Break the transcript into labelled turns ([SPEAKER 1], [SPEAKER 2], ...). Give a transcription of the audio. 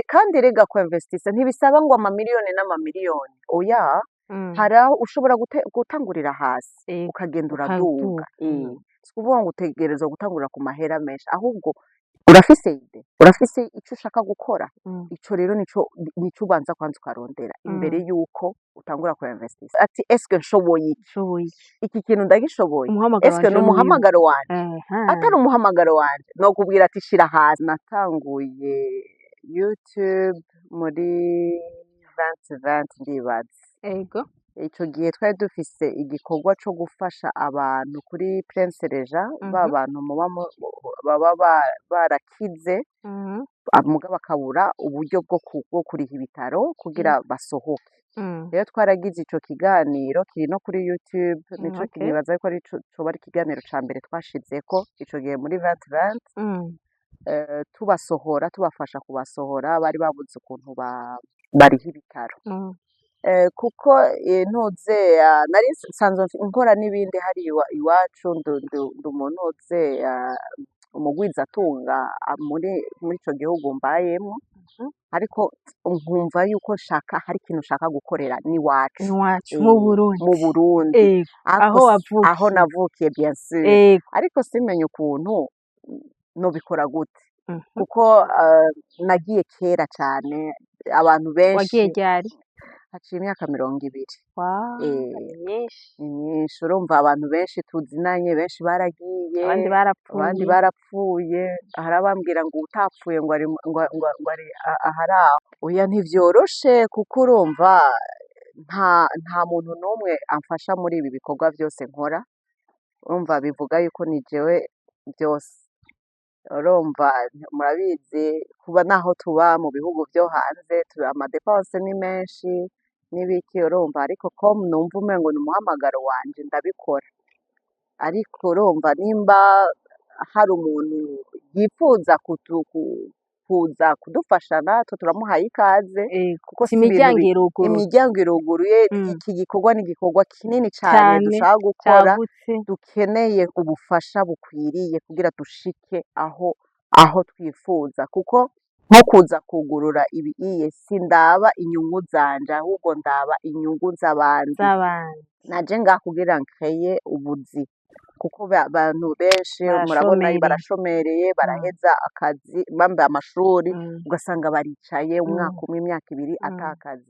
[SPEAKER 1] kandi rega kwinvestisa ntibisaba ngo amamiliyoni n'amamiliyoni oya hari aho ushobora gutangurira hasi ukagenda uraduga si ukuvuga ngo utegerezwa gutangurira ku mahera menshi ahubwo urafise ide urafise icyo ushaka gukora ico rero nico ubanza kwanza ukarondera imbere yuko utangura kwinvestisa ati eske nshoboye iki kintu ndagishoboye eske ni umuhamagaro wanje atari umuhamagaro wanje no kubwira ati shira hasi natanguye YouTube muri 2020 ndibaza
[SPEAKER 2] ego
[SPEAKER 1] ico gihe twari dufise igikorwa co gufasha abantu kuri Prince Regent b'abantu baba barakize muga bakabura uburyo bwo kuriha ibitaro kugira basohoke rero twaragize ico kiganiro kiri no kuri YouTube nico kinibaza ko ari coba ari ikiganiro ca mbere twashizeko ico gihe muri 2020 tubasohora tubafasha kubasohora bari babuze ukuntu bariha ibitaro kuko ntuze nari nsanzwe nkora n'ibindi hari iwacu ndi umuntu uze umugwizatunga muri ico gihugu mbayemo ariko nkumva yuko nshaka hari ikintu nshaka gukorera n'iwacu
[SPEAKER 2] mu Burundi
[SPEAKER 1] aho navukiye bien sûr ariko simenye ukuntu nobikora gute kuko nagiye kera cyane abantu benshi
[SPEAKER 2] wagiye ryari
[SPEAKER 1] haciye imyaka 20
[SPEAKER 2] nyinshi
[SPEAKER 1] urumva abantu benshi tuzinanye benshi baragiye
[SPEAKER 2] abandi
[SPEAKER 1] barapfuye hari abambwira ngo utapfuye ngo ari aharaho oya ntivyoroshe kuko urumva nta muntu n'umwe amfasha muri ibi bikorwa byose nkora urumva bivuga yuko ni jewe byose urumva murabizi kuba naho tuba mu bihugu byo hanze amadepense ni menshi n'ibiki urumva ariko ko numva umengo ni umuhamagaro wanje ndabikora ariko urumva nimba hari umuntu yifuza kuza kudufasha natwe turamuhaye ikaze kuko imiryango iruguruye iki gikorwa ni igikorwa kinini cyane dushaka gukora dukeneye ubufasha bukwiriye kugira dushike aho twifuza kuko nko kuza kugurura ibi sindaba inyungu zanje ahubwo ndaba inyungu z'abandi naje ngakugira nkeye ubuzi kuko abantu benshi murabona barashomereye baraheza akazi bambaye amashuri ugasanga baricaye umwaka umwe imyaka ibiri atakazi